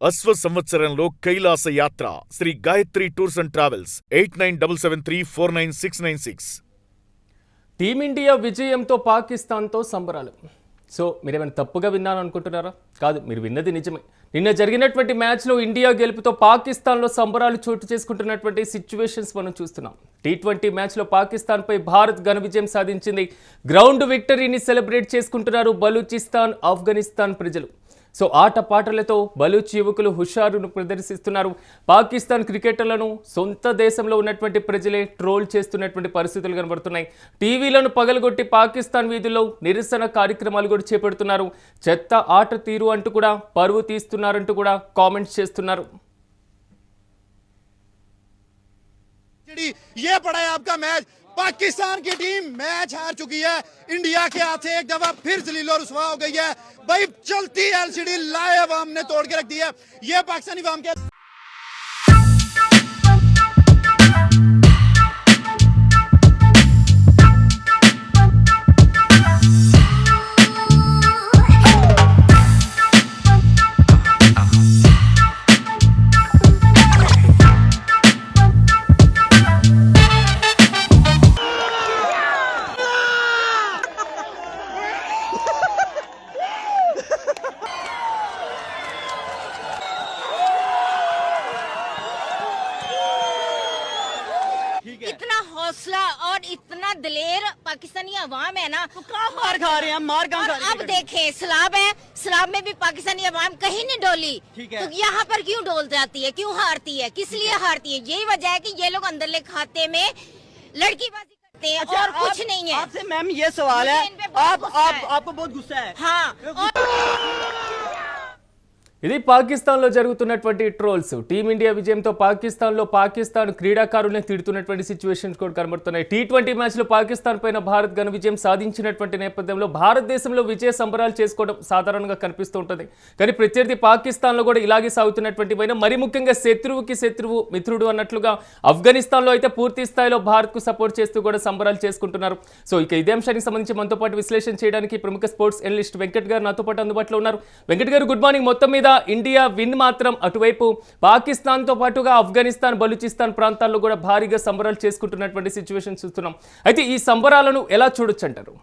అశ్వ సంవత్సరంలో కైలాస యాత్ర Shri Gayatri tours and travels 8977349696. Team India విజయంతో పాకిస్తాన్తో సంబరాలు. సో మీరేమైనా తప్పుగా విన్నాను అనుకుంటున్నారా? కాదు, మీరు విన్నది నిజమే. నిన్న జరిగినటువంటి మ్యాచ్లో ఇండియా గెలుపుతో పాకిస్తాన్లో సంబరాలు చోటు చేసుకుంటున్నటువంటి సిచ్యువేషన్స్ మనం చూస్తున్నాం. T20 మ్యాచ్లో పాకిస్తాన్పై భారత్ ఘన విజయం సాధించింది. గ్రౌండ్ విక్టరీని సెలబ్రేట్ చేసుకుంటున్నారు బలూచిస్తాన్, ఆఫ్ఘనిస్తాన్ ప్రజలు. సో ఆట పాటలతో బలూచ్ యువకులు హుషారును ప్రదర్శిస్తున్నారు. పాకిస్తాన్ క్రికెటర్లను సొంత దేశంలో ఉన్నటువంటి ప్రజలే ట్రోల్ చేస్తున్నటువంటి పరిస్థితులు కనబడుతున్నాయి. టీవీలను పగలగొట్టి పాకిస్తాన్ వీధుల్లో నిరసన కార్యక్రమాలు కూడా చేపడుతున్నారు. చెత్త ఆట తీరు అంటూ కూడా పరువు తీస్తున్నారంటూ కూడా కామెంట్స్ చేస్తున్నారు. पाकिस्तान की टीम मैच हार चुकी है, इंडिया के हाथ से एक दफा फिर जलील और रुसवा हो गई है। भाई चलती एलसीडी लाइव हमने तोड़ के रख दी है। ये पाकिस्तानी वाम के इतना हौसला और इतना दिलेर पाकिस्तानी अवाम है ना, तो मार खा रहे हैं, मार कहाँ खा रहे हैं? अब देखें सलाब है, सलाब में भी पाकिस्तानी अवाम कहीं नहीं डोली, तो यहाँ पर क्यों डोल जाती है, क्यों हारती है, किस लिए हारती है? यही वजह है कि ये लोग अंदरले खाते में लड़कीबाजी करते हैं। अच्छा, और कुछ नहीं है। आपसे मैम ये सवाल है, आपको बहुत गुस्सा है? हाँ। ఇది పాకిస్తాన్లో జరుగుతున్నటువంటి ట్రోల్స్. టీమిండియా విజయంతో పాకిస్తాన్ క్రీడాకారుల్ని తిడుతున్నటువంటి సిచ్యువేషన్స్ కూడా కనబడుతున్నాయి. T20 మ్యాచ్లో పాకిస్తాన్ పైన భారత్ ఘన విజయం సాధించినటువంటి నేపథ్యంలో భారతదేశంలో విజయ సంబరాలు చేసుకోవడం సాధారణంగా కనిపిస్తూ ఉంటుంది. కానీ ప్రత్యర్థి పాకిస్తాన్లో కూడా ఇలాగే సాగుతున్నటువంటి పైన మరి ముఖ్యంగా శత్రువుకి శత్రువు మిత్రుడు అన్నట్లుగా ఆఫ్ఘనిస్తాన్లో అయితే పూర్తి స్థాయిలో భారత్కు సపోర్ట్ చేస్తూ కూడా సంబరాలు చేసుకుంటున్నారు. సో ఇక ఇదే అంశానికి సంబంధించి మనతో పాటు విశ్లేషణ చేయడానికి ప్రముఖ స్పోర్ట్స్ ఎనలిస్ట్ వెంకట్ గారు నాతో పాటు అందుబాటులో ఉన్నారు. వెంకట్ గారు, గుడ్ మార్నింగ్. మొత్తం మీద ఇండియా విన్ మాత్రం అటువైపు పాకిస్తాన్తో పాటుగా ఆఫ్ఘనిస్తాన్, బలూచిస్తాన్ ప్రాంతాల్లో కూడా భారీగా సంబరాలు చేసుకుంటున్నటువంటి సిచ్యువేషన్ చూస్తున్నాం. అయితే ఈ సంబరాలను ఎలా చూడొచ్చు అంటారు?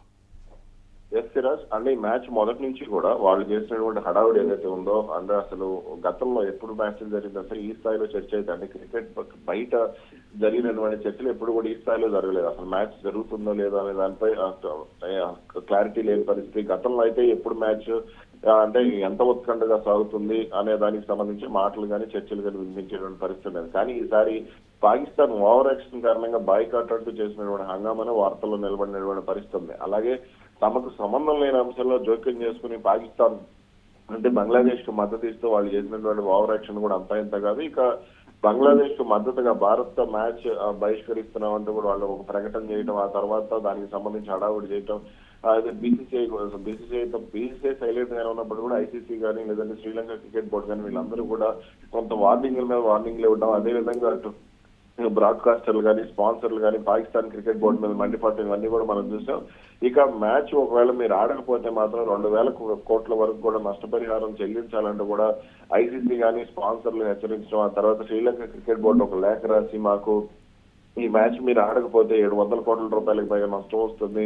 అంటే ఈ మ్యాచ్ మొదటి నుంచి కూడా వాళ్ళు చేసినటువంటి హడావుడి ఏదైతే ఉందో, అంటే అసలు గతంలో ఎప్పుడు మ్యాచ్లు జరిగింది అసలు ఈ స్థాయిలో చర్చ అయితే, అంటే క్రికెట్ బయట జరిగినటువంటి చర్చలు ఎప్పుడు కూడా ఈ స్థాయిలో జరగలేదు. అసలు మ్యాచ్ జరుగుతుందో లేదో అనే దానిపై క్లారిటీ లేని పరిస్థితి. గతంలో అయితే ఎప్పుడు మ్యాచ్ అంటే ఎంత ఉత్కంఠగా సాగుతుంది అనే దానికి సంబంధించి మాటలు కానీ చర్చలు కానీ వినిపించేటువంటి పరిస్థితి లేదు. కానీ ఈసారి పాకిస్తాన్ ఓవర్ యాక్షన్ కారణంగా బాయ్కాట్ అంటూ చేసినటువంటి హంగామానే వార్తల్లో నిలబడినటువంటి పరిస్థితి ఉంది. అలాగే తమకు సంబంధం లేని అంశంలో జోక్యం చేసుకుని పాకిస్తాన్ అంటే బంగ్లాదేశ్ కు మద్దతు ఇస్తూ వాళ్ళు చేసినటువంటి ఓవర్ యాక్షన్ కూడా అంతా ఇంత కాదు. ఇక బంగ్లాదేశ్ కు మద్దతుగా భారత్ తో మ్యాచ్ బహిష్కరిస్తున్నామంటూ కూడా వాళ్ళు ఒక ప్రకటన చేయడం, ఆ తర్వాత దానికి సంబంధించి హడావుడి చేయటం, బీసీసీఐ సైలెంట్ గానే ఉన్నప్పుడు కూడా ఐసీసీ కానీ లేదంటే శ్రీలంక క్రికెట్ బోర్డు కానీ వీళ్ళందరూ కూడా కొంత వార్నింగ్ల మీద వార్నింగ్లు ఇవ్వడం, అదేవిధంగా అటు బ్రాడ్కాస్టర్లు కానీ స్పాన్సర్లు కానీ పాకిస్తాన్ క్రికెట్ బోర్డు మీద మండిపడటం, ఇవన్నీ కూడా మనం చూసాం. ఇక మ్యాచ్ ఒకవేళ మీరు ఆడకపోతే మాత్రం 2,000 కోట్ల వరకు కూడా నష్టపరిహారం చెల్లించాలంటూ కూడా ఐసీసీ కానీ స్పాన్సర్లు హెచ్చరించడం, ఆ తర్వాత శ్రీలంక క్రికెట్ బోర్డు ఒక లేఖ రాసి మాకు ఈ మ్యాచ్ మీరు ఆడకపోతే 700 కోట్ల రూపాయలకు పైగా నష్టం వస్తుంది,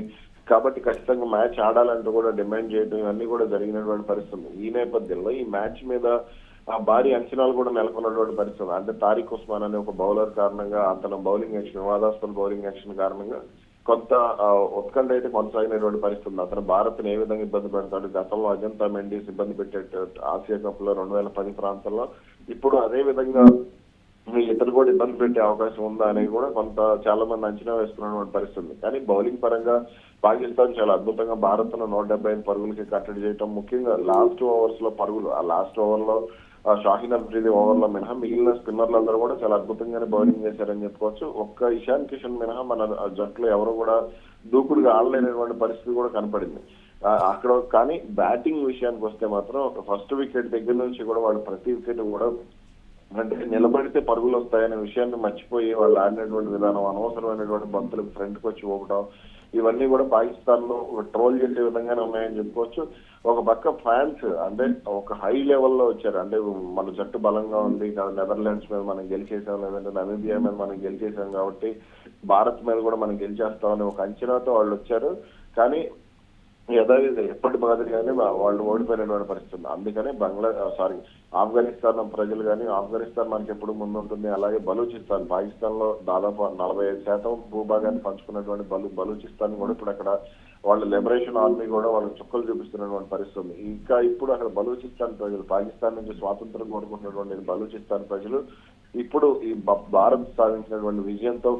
కాబట్టి ఖచ్చితంగా మ్యాచ్ ఆడాలంటూ కూడా డిమాండ్ చేయడం, ఇవన్నీ కూడా జరిగినటువంటి పరిస్థితి. ఈ నేపథ్యంలో ఈ మ్యాచ్ మీద భారీ అంచనాలు కూడా నెలకొన్నటువంటి పరిస్థితి. అంటే తారిక్ ఉస్మాన్ అనే ఒక బౌలర్ కారణంగా అతను బౌలింగ్ యాక్షన్, వివాదాస్పద బౌలింగ్ యాక్షన్ కారణంగా కొంత ఉత్కంఠ అయితే కొనసాగినటువంటి పరిస్థితి. అతను భారత్ ని ఏ విధంగా ఇబ్బంది పెడతాడు, గతంలో అజంతా మెండిస్ ఇబ్బంది పెట్టే ఆసియా కప్ లో 2010 ప్రాంతంలో, ఇప్పుడు అదే విధంగా ఇతను కూడా ఇబ్బంది పెట్టే అవకాశం ఉందా అనేది కూడా కొంత చాలా మంది అంచనా వేసుకున్నటువంటి పరిస్థితి. కానీ బౌలింగ్ పరంగా పాకిస్తాన్ చాలా అద్భుతంగా భారత్ ను 175 పరుగులకి కట్టడి చేయటం, ముఖ్యంగా లాస్ట్ ఓవర్స్ లో పరుగులు, ఆ లాస్ట్ ఓవర్ లో షాహీన్ అఫ్రిది ఓవర్ లో మినహా మిగిలిన స్పిన్నర్లందరూ కూడా చాలా అద్భుతంగానే బౌలింగ్ చేశారని చెప్పుకోవచ్చు. ఒక్క ఇషాన్ కిషన్ మినహా మన జట్టులో ఎవరు కూడా దూకుడుగా ఆడలేనటువంటి పరిస్థితి కూడా కనపడింది అక్కడ. కానీ బ్యాటింగ్ విషయానికి వస్తే మాత్రం ఫస్ట్ వికెట్ దగ్గర నుంచి కూడా వాళ్ళు ప్రతి వికెట్ కూడా అంటే నిలబడితే పరుగులు వస్తాయనే విషయాన్ని మర్చిపోయి వాళ్ళు ఆడినటువంటి విధానం, అనవసరమైనటువంటి బంతులకు ఫ్రంట్కి వచ్చి ఊపడం, ఇవన్నీ కూడా పాకిస్తాన్ లో ట్రోల్ చేసే విధంగానే ఉన్నాయని చెప్పుకోవచ్చు. ఒక పక్క ఫ్యాన్స్ అంటే ఒక హై లెవెల్లో వచ్చారు. అంటే మన జట్టు బలంగా ఉంది, నెదర్లాండ్స్ మీద మనం గెలిచేసాం, లేదంటే నమీబియా మీద మనం గెలిచేసాం కాబట్టి భారత్ మీద కూడా మనం గెలిచేస్తామని ఒక అంచనాతో వాళ్ళు వచ్చారు. కానీ యథావిధి ఎప్పటి మాదిరిగానే వాళ్ళు ఓడిపోయినటువంటి పరిస్థితి. అందుకనే ఆఫ్ఘనిస్తాన్ ప్రజలు కానీ, ఆఫ్ఘనిస్తాన్ మనకి ఎప్పుడు ముందు ఉంటుంది, అలాగే బలూచిస్తాన్, పాకిస్తాన్ లో దాదాపు 45% భూభాగాన్ని పంచుకున్నటువంటి బలూచిస్తాన్ కూడా ఇప్పుడు అక్కడ వాళ్ళ లిబరేషన్ ఆర్మీ కూడా వాళ్ళకి చుక్కలు చూపిస్తున్నటువంటి పరిస్థితి ఉంది. ఇంకా ఇప్పుడు అక్కడ బలూచిస్తాన్ ప్రజలు, పాకిస్తాన్ నుంచి స్వాతంత్రం కోరుకుంటున్నటువంటి బలూచిస్తాన్ ప్రజలు ఇప్పుడు ఈ భారత్ సాధించినటువంటి విజయంతో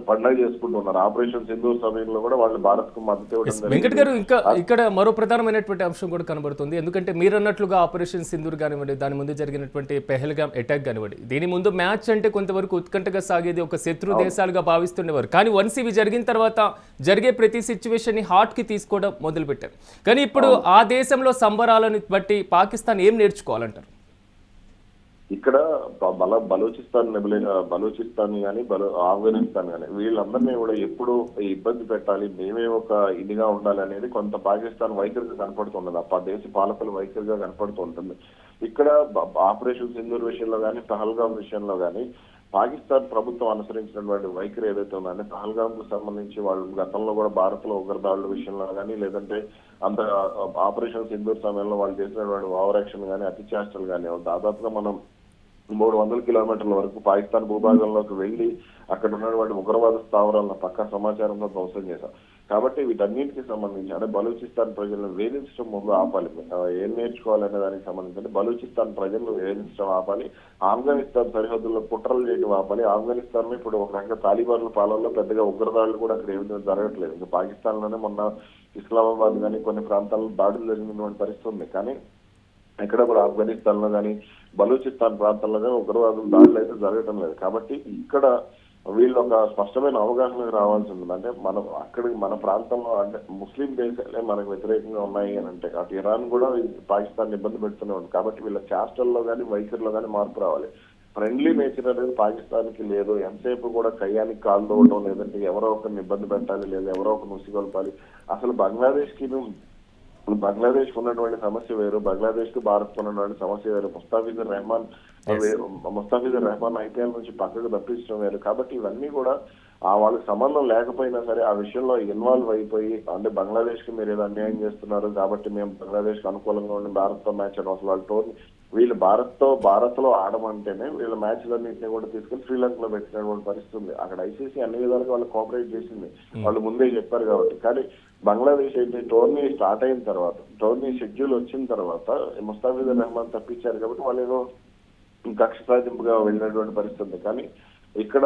పండుగ చేసుకుంటున్నారు. ఆపరేషన్ సింధూర్ సమయంలో కూడా వాళ్ళు భారత్ కు మద్దతు ఇవ్వడం. వెంకట్ గారు, ఇంకా ఇక్కడ మరో ప్రధానమైనటువంటి అంశం కూడా కనబడుతుంది. ఎందుకంటే మీరు అన్నట్లుగా ఆపరేషన్ సింధూర్ కానివ్వండి, దాని ముందు జరిగినటువంటి పెహల్గామ్ అటాక్ కానివ్వండి, దీని ముందు మ్యాచ్ అంటే కొంతవరకు ఉత్కంఠగా సాగేది, ఒక శత్రు దేశాలుగా భావిస్తుండేవారు. కానీ వన్స్ ఇవి జరిగిన తర్వాత జరిగే ప్రతి సిచ్యువేషన్ ని హార్ట్ కి తీసుకోవడం మొదలుపెట్టారు. కానీ ఇప్పుడు ఆ దేశంలో సంబరాలను బట్టి పాకిస్తాన్ ఏం నేర్చుకోవాలంటారు? ఇక్కడ బలూచిస్తాన్ కానీ ఆఫ్ఘనిస్తాన్ కానీ వీళ్ళందరినీ కూడా ఎప్పుడు ఇబ్బంది పెట్టాలి, మేమే ఒక ఇదిగా ఉండాలి అనేది కొంత పాకిస్తాన్ వైఖరిగా కనపడుతుండదు, ఆ దేశ పాలకుల వైఖరిగా కనపడుతుంటుంది. ఇక్కడ ఆపరేషన్ సింధూర్ విషయంలో కానీ, పహల్గామ్ విషయంలో కానీ పాకిస్తాన్ ప్రభుత్వం అనుసరించినటువంటి వైఖరి ఏదైతే ఉందో, అంటే పహల్గామ్ కు సంబంధించి వాళ్ళు గతంలో కూడా భారత్ లో ఉగ్రదాడుల విషయంలో కానీ, లేదంటే అంత ఆపరేషన్ సింధూర్ సమయంలో వాళ్ళు చేసినటువంటి ఓవర్ యాక్షన్ కానీ, అతి చేష్టలు కానీ, దాదాపుగా మనం 300 కిలోమీటర్ల వరకు పాకిస్తాన్ భూభాగంలోకి వెళ్లి అక్కడ ఉన్నటువంటి ఉగ్రవాద స్థావరాలను పక్కా సమాచారంలో ధ్వంసం చేశాం. కాబట్టి వీటన్నిటికి సంబంధించి అంటే బలూచిస్తాన్ ప్రజలను వేధించడం ముందు ఆపాలి. ఏం నేర్చుకోవాలనే దానికి సంబంధించి అంటే బలూచిస్తాన్ ప్రజలను వేధించడం ఆపాలి, ఆఫ్ఘనిస్తాన్ సరిహద్దుల్లో కుట్రలు చేయడం ఆపాలి. ఆఫ్ఘనిస్తాన్ లో ఇప్పుడు ఒక రకంగా తాలిబాన్ల పాలనలో పెద్దగా ఉగ్రదాడులు కూడా అక్కడ ఏమి జరగట్లేదు. ఇంకా పాకిస్తాన్ లోనే మొన్న ఇస్లామాబాద్ కానీ కొన్ని ప్రాంతాల్లో దాడులు జరిగినటువంటి పరిస్థితి ఉంది. కానీ ఎక్కడ కూడా ఆఫ్ఘనిస్తాన్ లో కానీ బలూచిస్తాన్ ప్రాంతాల్లో కానీ ఉగ్రవాదులు దాడులు అయితే జరగటం లేదు. కాబట్టి ఇక్కడ వీళ్ళు ఒక స్పష్టమైన అవగాహనకు రావాల్సి ఉంది. అంటే మన ప్రాంతంలో అంటే ముస్లిం దేశాలే మనకు వ్యతిరేకంగా ఉన్నాయి అని అంటే అటు ఇరాన్ కూడా పాకిస్తాన్ ఇబ్బంది పెడుతూనే ఉంది. కాబట్టి వీళ్ళ చేష్టల్లో కానీ వైఖరిలో కానీ మార్పు రావాలి. ఫ్రెండ్లీ నేచర్ అనేది పాకిస్తాన్ కి లేదు. ఎంతసేపు కూడా కయ్యానికి కాలు తోవడం, లేదంటే ఎవరో ఒకరిని ఇబ్బంది పెట్టాలి, లేదా ఎవరో ఒకరిని ఉసిగొల్పాలి. అసలు బంగ్లాదేశ్ ఉన్నటువంటి సమస్య వేరు, బంగ్లాదేశ్ కు భారత్ ఉన్నటువంటి సమస్య వేరు. ముస్తాఫిజుర్ రెహమాన్ ఐపీఎల్ నుంచి పక్కకు తప్పించడం వేరు. కాబట్టి ఇవన్నీ కూడా వాళ్ళకి సంబంధం లేకపోయినా సరే ఆ విషయంలో ఇన్వాల్వ్ అయిపోయి అంటే బంగ్లాదేశ్ కి మీరు ఏదో అన్యాయం చేస్తున్నారు కాబట్టి మేము బంగ్లాదేశ్ కు అనుకూలంగా ఉండి భారత్ తో మ్యాచ్ అని అసలు వాళ్ళు వీళ్ళు భారత్ లో ఆడమంటేనే వీళ్ళ మ్యాచ్లన్నింటినీ కూడా తీసుకుని శ్రీలంకలో పెట్టినటువంటి పరిస్థితి ఉంది. అక్కడ ఐసీసీ అన్ని విధాలుగా వాళ్ళు కోఆపరేట్ చేసింది, వాళ్ళు ముందే చెప్పారు కాబట్టి. కానీ బంగ్లాదేశ్ అయితే టోర్నీ స్టార్ట్ అయిన తర్వాత, టోర్నీ షెడ్యూల్ వచ్చిన తర్వాత ముస్తాఫిజుర్ రెహమాన్ తప్పించారు కాబట్టి వాళ్ళు ఏదో కక్ష సాధింపుగా వెళ్ళినటువంటి పరిస్థితి ఉంది. కానీ ఇక్కడ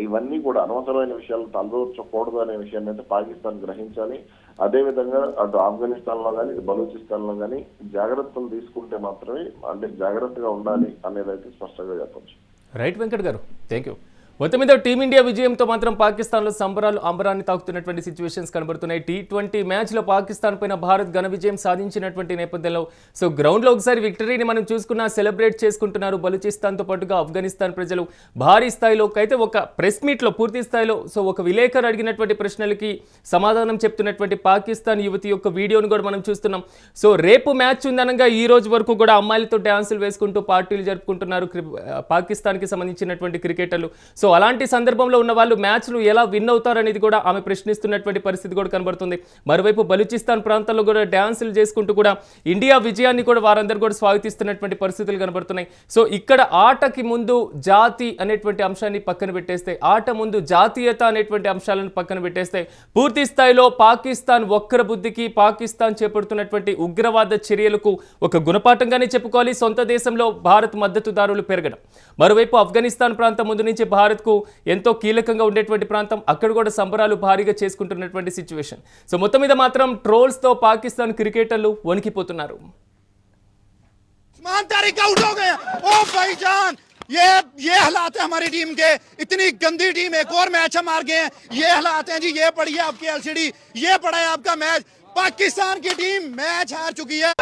ఇవన్నీ కూడా అనవసరమైన విషయాలు తలదూర్చకూడదు అనే విషయాన్ని అయితే పాకిస్తాన్ గ్రహించాలి. అదేవిధంగా అటు ఆఫ్ఘనిస్తాన్ లో కానీ, బలూచిస్తాన్ లో కానీ జాగ్రత్తలు తీసుకుంటే మాత్రమే అంటే జాగ్రత్తగా ఉండాలి అనేది అయితే స్పష్టంగా చెప్పొచ్చు. రైట్ వెంకట్ గారు, థ్యాంక్ యూ. మొత్తం మీద టీమిండియా విజయంతో మాత్రం పాకిస్తాన్లో సంబరాలు అంబరాన్ని తాకుతున్నటువంటి సిచ్యువేషన్స్ కనబడుతున్నాయి. T20 మ్యాచ్లో పాకిస్తాన్ పైన భారత్ ఘన విజయం సాధించినటువంటి నేపథ్యంలో సో గ్రౌండ్లో ఒకసారి విక్టరీని మనం చూసుకున్నా సెలబ్రేట్ చేసుకుంటున్నారు బలూచిస్తాన్తో పాటుగా ఆఫ్ఘనిస్తాన్ ప్రజలు భారీ స్థాయిలో. అయితే ఒక ప్రెస్ మీట్లో పూర్తి స్థాయిలో సో ఒక విలేకరు అడిగినటువంటి ప్రశ్నలకి సమాధానం చెప్తున్నటువంటి పాకిస్తాన్ యువతి యొక్క వీడియోను కూడా మనం చూస్తున్నాం. సో రేపు మ్యాచ్ ఉందనగా ఈ రోజు వరకు కూడా అమ్మాయిలతో డ్యాన్సులు వేసుకుంటూ పార్టీలు జరుపుకుంటున్నారు పాకిస్తాన్కి సంబంధించినటువంటి క్రికెటర్లు. సో అలాంటి సందర్భంలో ఉన్న వాళ్ళు మ్యాచ్లు ఎలా విన్ అవుతారనేది కూడా ఆమె ప్రశ్నిస్తున్నటువంటి పరిస్థితి కూడా కనబడుతుంది. మరోవైపు బలూచిస్తాన్ ప్రాంతాల్లో కూడా డ్యాన్సులు చేసుకుంటూ కూడా ఇండియా విజయాన్ని కూడా వారందరూ కూడా స్వాగతిస్తున్నటువంటి పరిస్థితులు కనబడుతున్నాయి. సో ఇక్కడ ఆటకి ముందు జాతి అనేటువంటి అంశాన్ని పక్కన పెట్టేస్తే, ఆట ముందు జాతీయత అనేటువంటి అంశాలను పక్కన పెట్టేస్తే పూర్తి స్థాయిలో పాకిస్తాన్ వక్ర బుద్ధికి, పాకిస్తాన్ చేపడుతున్నటువంటి ఉగ్రవాద చర్యలకు ఒక గుణపాఠంగానే చెప్పుకోవాలి. సొంత దేశంలో భారత్ మద్దతుదారులు పెరగడం, మరోవైపు ఆఫ్ఘనిస్తాన్ ప్రాంతం ముందు నుంచి భారత్ కు ఎంతో కీలకంగా ఉండేటువంటి ప్రాంతం, అక్కడ కూడా సంబరాలు భారీగా చేసుకుంటున్నటువంటి సిచ్యువేషన్. సో మొత్తం మీద మాత్రం ట్రోల్స్ తో పాకిస్తాన్ క్రికెటర్లు వణికిపోతున్నారు. ये हालात है हमारी टीम के, इतनी गंदी टीम, एक और मैच हम हार गए हैं, ये हालात हैं जी। ये पढ़िए आपकी एलसीडी, ये पढ़ा है आपका मैच, पाकिस्तान की टीम मैच हार चुकी है।